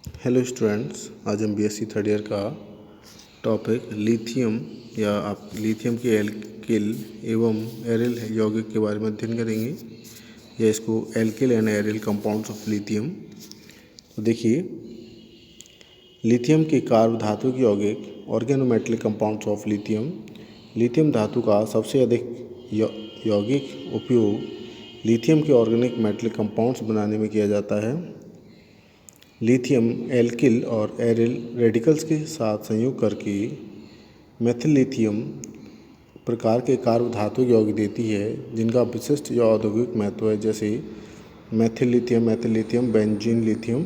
Hello students, आज हम BSc third year का टॉपिक लिथियम या आप लिथियम के एल्किल एवं एरिल यौगिक के बारे में अध्ययन करेंगे या इसको alkyl and aryl compounds of lithium. तो देखिए, लिथियम के कार्ब धातु के यौगिक organometallic compounds of lithium. Lithium धातु का सबसे अधिक यौगिक उपयोग लिथियम के ऑर्गेनिक मेटलिक कंपाउंड्स बनाने में किया जाता है। लिथियम एल्किल और एरिल रेडिकल्स के साथ संयोग करके मेथिल लिथियम प्रकार के कार्ब धातु यौगिक देती है, जिनका विशिष्ट या औद्योगिक महत्व है, जैसे मेथिल लिथियम, बेंजीन लिथियम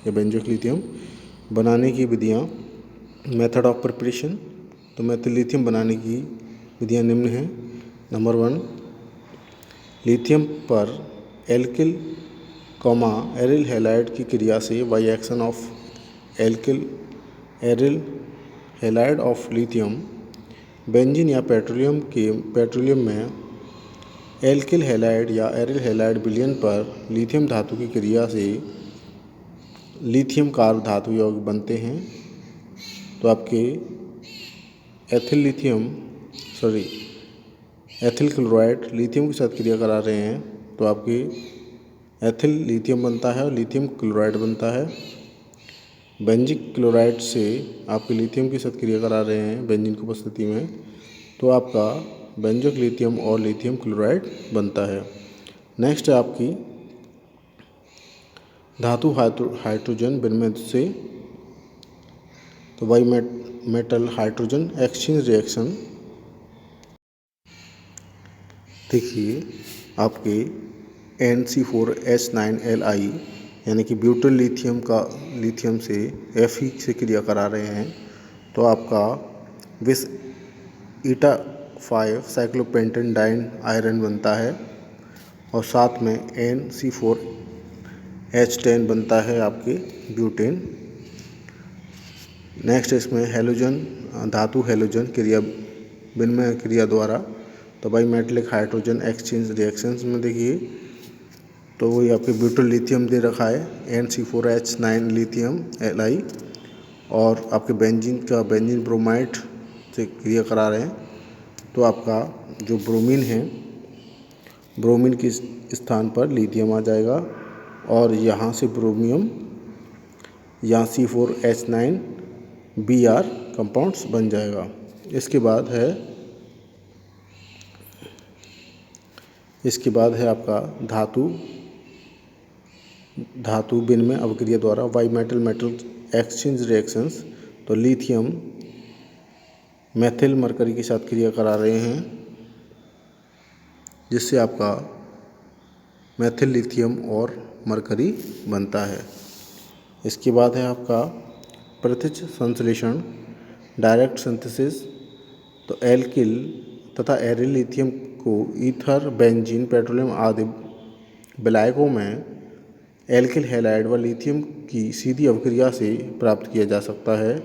या बेंजोइक लिथियम। बनाने की विधियाँ, मेथड ऑफ प्रिपरेशन। तो मेथिल लिथियम बनाने की विधियाँ निम्न हैं। नंबर 1, लिथियम पर एल्किल एरिल हैलाइड की क्रिया से by action of alkyl aryl halide of lithium benzene या पेट्रोलियम में एल्किल हैलाइड या एरिल हैलाइड विलयन पर लिथियम धातु की क्रिया से लिथियम कार्ब धातु यौगिक बनते हैं। तो आपके एथिल क्लोराइड लिथियम के साथ क्रिया करा रहे हैं, तो आपके एथिल लिथियम बनता है और लिथियम क्लोराइड बनता है। बेंजिक क्लोराइड से आपके लिथियम के साथ क्रिया करा रहे हैं बेंजीन की उपस्थिति में, तो आपका बेंजोइक लिथियम और लिथियम क्लोराइड बनता है। नेक्स्ट है आपकी धातु हाइड्रोजन विनिमय से, तो by metal hydrogen exchange reaction. देखिए, आपके NC4H9Li यानी कि ब्यूटाइल लिथियम से Fe से क्रिया करा रहे हैं, तो आपका विस ईटा 5 साइक्लोपेंटेन डाइन आयरन बनता है और साथ में NC4H10 बनता है आपके ब्यूटेन। नेक्स्ट इसमें हेलोजन धातु हेलोजन विनिमय क्रिया द्वारा, तो by metallic hydrogen exchange reactions में देखिए, तो वही आपके ब्यूटाइल लिथियम दे रखा है NC4H9 लिथियम Li, और आपके बेंजीन ब्रोमाइड से क्रिया करा रहे हैं, तो आपका जो ब्रोमीन है, ब्रोमीन के स्थान पर लिथियम आ जाएगा और यहाँ से ब्रोमियम, यहाँ C4H9Br कंपाउंड्स बन जाएगा। इसके बाद है आपका धातु विनिमय अवक्रिया द्वारा बाई मेटल एक्सचेंज रिएक्शंस। तो लिथियम मेथिल मरकरी के साथ क्रिया करा रहे हैं, जिससे आपका मेथिल लिथियम और मरकरी बनता है। इसके बाद है आपका प्रत्यक्ष संश्लेषण, डायरेक्ट सिंथेसिस। तो एल्किल तथा एरिल लिथियम को ईथर, बेंजीन, पेट्रोलियम आदि विलायकों में एल्किल हैलाइड व लिथियम की सीधी अवक्रिया से प्राप्त किया जा सकता है।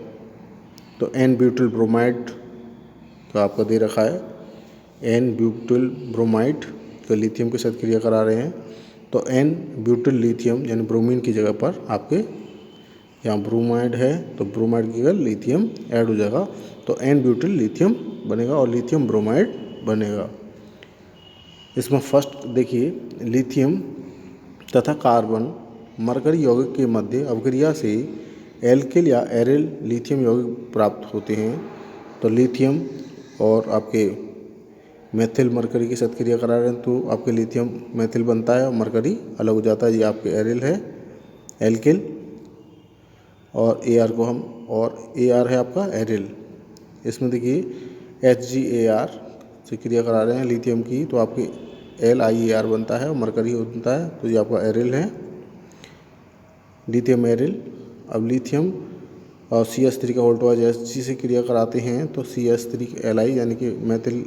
तो एन ब्यूटाइल ब्रोमाइड का आपका दे रखा है, एन ब्यूटाइल ब्रोमाइड तो लिथियम के साथ क्रिया करा रहे हैं, तो एन ब्यूटाइल लिथियम यानी ब्रोमीन की जगह पर आपके यहाँ ब्रोमाइड है, तो ब्रोमाइड की जगह लिथियम ऐड हो जाएगा, तो एन ब्यूटाइल लिथियम बनेगा और लिथियम ब्रोमाइड बनेगा। इसमें फर्स्ट देखिए, लिथियम तथा कार्बन मरकरी यौगिक के मध्य अवक्रिया से एल्किल या एरिल लिथियम यौगिक प्राप्त होते हैं। तो लिथियम और आपके मेथिल मरकरी के साथ क्रिया करा रहे हैं, तो आपके लिथियम मेथिल बनता है और मरकरी अलग हो जाता है, ये आपके एरिल है एल्किल, और AR है आपका एरिल। इसमें देखिए HgAr से क्रिया करा रहे हैं लिथियम की, तो आपके LiAr बनता है और मरकरी बनता है, तो ये आपका एरिल है, लिथियम एरिल। अब लिथियम और CH3 का वोल्टवाइज Hg से क्रिया कराते हैं, तो CH3Li यानी कि मेथिल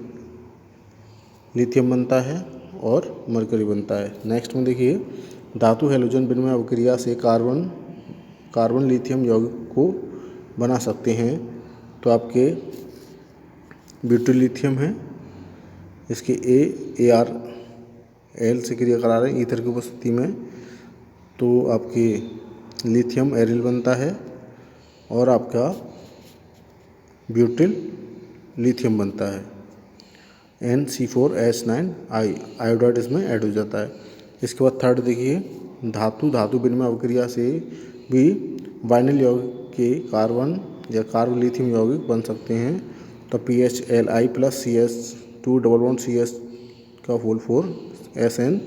लिथियम बनता है और मरकरी बनता है। नेक्स्ट में देखिए, धातु हैलोजन विनिमय अवक्रिया से कार्बन लिथियम यौगिक को बना सकते हैं। तो आपके ब्यूटाइल लिथियम है, इसके ARL से क्रिया करा रहे हैं ईथर की उपस्थिति में, तो आपके लिथियम एरिल बनता है और आपका ब्यूटिल लिथियम बनता है। NC4H9 आयोडाइड इसमें ऐड हो जाता है। इसके बाद थर्ड देखिए, धातु विनिमय अभिक्रिया से भी वाइनल यौगिक के कार्बन या कार्बोलिथियम यौगिक बन सकते हैं। तो PHLi plus CH2 double bond CH का होल 4 SN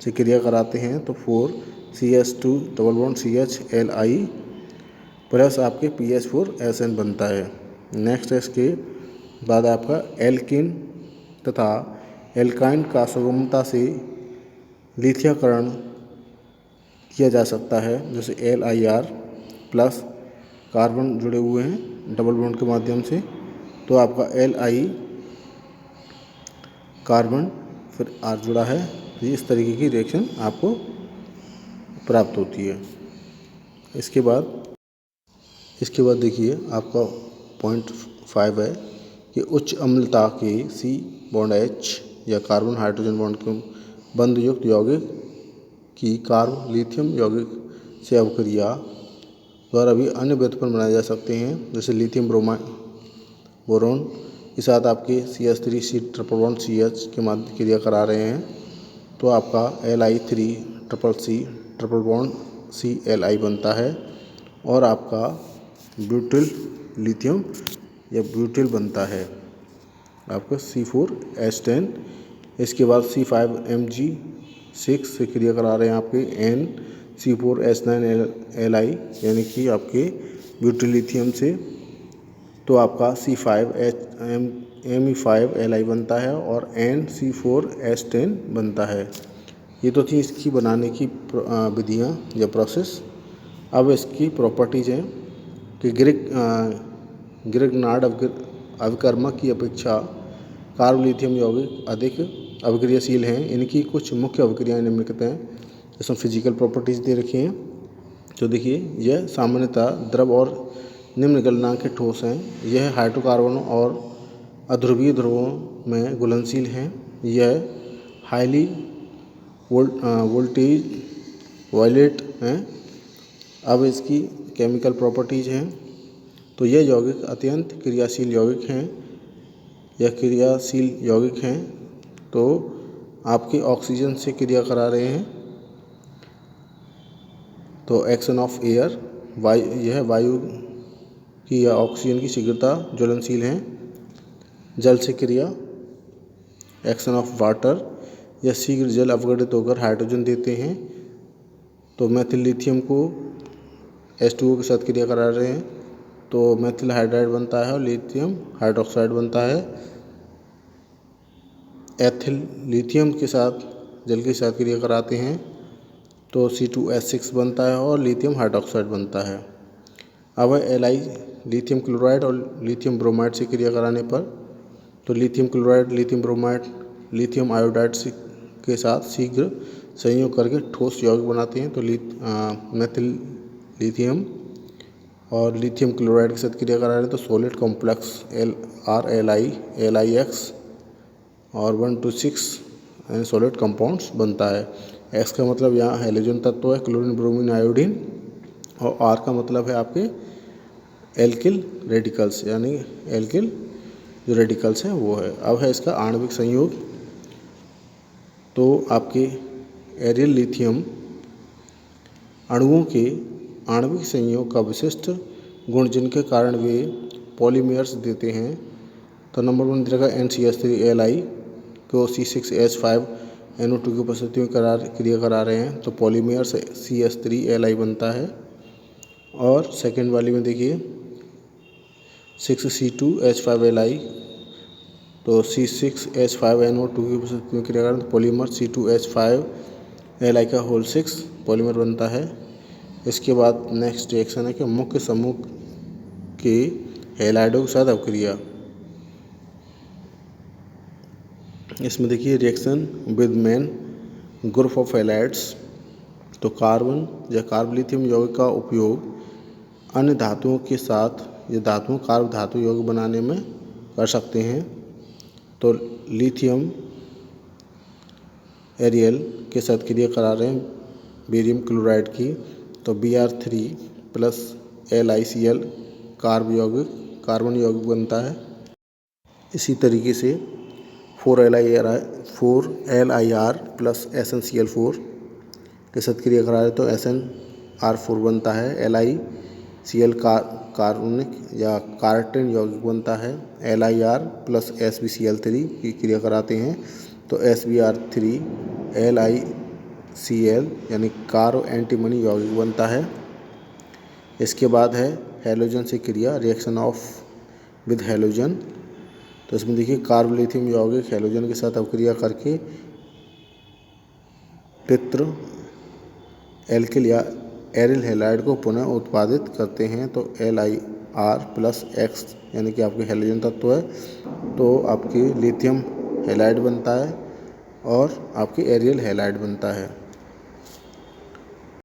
से क्रिया कराते हैं तो 4CH2 double bond CHLi plus आपके PH4SN बनता है। नेक्स्ट है इसके बाद आपका एल्किन तथा एल्काइन का सुगमता से लिथियाकरण किया जा सकता है, जैसे LIR प्लस कार्बन जुड़े हुए हैं डबल बॉन्ड के माध्यम से, तो आपका Li कार्बन फिर R जुड़ा है, तो इस तरीके की रिएक्शन आपको प्राप्त होती है। इसके बाद देखिए आपका पॉइंट 5 है कि उच्च अम्लता के C-H या कार्बन हाइड्रोजन बॉन्ड के बंध युक्त यौगिक की कार्ब लिथियम यौगिक से अभिक्रिया द्वारा भी अन्य व्युत्पन्न बनाए जा सकते हैं, जैसे लिथियम बोरोन के साथ आपके CH3C ट्रिपल बॉन्ड CH के माध्यम क्रिया करा रहे हैं तो आपका Li3CCC ट्रिपल बॉन्ड CLi बनता है और आपका ब्यूटिल लिथियम या ब्यूटिल बनता है आपका C4H10। इसके बाद C5Mg6 से क्रिया करा रहे हैं आपके NC4H9Li यानी कि आपके ब्यूटिल लिथियम से, तो आपका C5Me5Li बनता है और NC4H10 बनता है। ये तो थी इसकी बनाने की विधियाँ या प्रोसेस। अब इसकी प्रॉपर्टीज़ हैं कि ग्रिग्नार्ड अभिकर्मक की अपेक्षा कार्बोलिथियम यौगिक अधिक अभिक्रियाशील हैं। इनकी कुछ मुख्य अभिक्रियाएँ निम्नलिखित हैं। इसमें फिजिकल प्रॉपर्टीज़ दे रखी हैं, तो देखिए यह सामान्यतः द्रव और निम्न गलनांक के ठोस हैं। यह हाइड्रोकार्बनों और अध्रुवीय ध्रुवों में घुलनशील हैं। यह हाईली वोल्टेज वायलेट हैं। अब इसकी केमिकल प्रॉपर्टीज़ हैं, तो यह यौगिक अत्यंत क्रियाशील यौगिक हैं या क्रियाशील यौगिक हैं, तो आपके ऑक्सीजन से क्रिया करा रहे हैं तो एक्शन ऑफ एयर यह वायु की या ऑक्सीजन की शीघ्रता ज्वलनशील हैं। जल से क्रिया एक्शन ऑफ वाटर या शीघ्र जल अपघटित होकर हाइड्रोजन देते हैं, तो मैथिल लिथियम को H2O के साथ क्रिया करा रहे हैं तो मैथिल हाइड्राइड बनता है और लिथियम हाइड्रोक्साइड बनता है। एथिल लिथियम के साथ जल के साथ क्रिया कराते हैं तो C2H6 बनता है और लिथियम हाइड्रोक्साइड बनता है। अब है Li लिथियम क्लोराइड और लिथियम ब्रोमाइड से क्रिया कराने पर, तो lithium chloride lithium bromide lithium iodide के साथ शीघ्र संयोग करके ठोस यौगिक बनाते हैं, तो मैथिल लिथियम और लिथियम क्लोराइड के साथ क्रिया करा रहे हैं तो सॉलिड कॉम्प्लेक्स RLi LiX और 1 to 6 सॉलिड कंपाउंड्स बनता है। X का मतलब यहाँ हैलोजन तत्व है, क्लोरीन ब्रोमीन आयोडीन, और R का मतलब है आपके एल्किल रेडिकल्स, यानी एल्किल जो रेडिकल्स हैं वो है। अब है इसका आणविक संयोग, तो आपके एरियल लिथियम अणुओं के आणविक संयोग का विशिष्ट गुण जिनके कारण वे पॉलीमर्स देते हैं, तो नंबर 1 दिया गया NCH3Li को C6H5NO2 की उपस्थिति में क्रिया करा रहे हैं तो पॉलीमर्स CH3Li बनता है। और सेकेंड वाली में देखिए 6C2H5Li तो C6H5NO2 की उपस्थिति में क्रिया करा तो पॉलीमर C2H5Li का होल 6 पॉलीमर बनता है। इसके बाद नेक्स्ट रिएक्शन है कि मुख्य समूह के हैलाइडों के साथ अभिक्रिया। इसमें देखिए reaction with main group of halides, तो कार्बन या कार्बोलिथियम यौगिक का उपयोग अन्य धातुओं के साथ या धातुओं कार्ब धातु यौगिक बनाने में कर सकते हैं, तो लिथियम एरियल के साथ क्रिया करा रहे हैं बेरियम क्लोराइड की तो Br3 प्लस LiCl कार्बन यौगिक बनता है। इसी तरीके से 4LiR प्लस SnCl4 के साथ क्रिया कराए तो SnR4 बनता है। LiCl कार्बनिक या कार्टेन यौगिक बनता है। LiR प्लस SbCl3 की क्रिया कराते हैं तो SbR3 LiCl यानी कार्बो एंटीमनी यौगिक बनता है। इसके बाद है हैलोजन से क्रिया, रिएक्शन ऑफ विद हैलोजन। तो इसमें देखिए कार्बोलिथियम यौगिक हैलोजन के साथ अपक्रिया करके पित्र एल्किल या एरिल हैलाइड को पुनः उत्पादित करते हैं। तो LiR प्लस X यानी कि आपके हैलोजन तत्व है तो आपकी लिथियम हैलाइड बनता है और आपकी एरियल हैलाइड बनता है।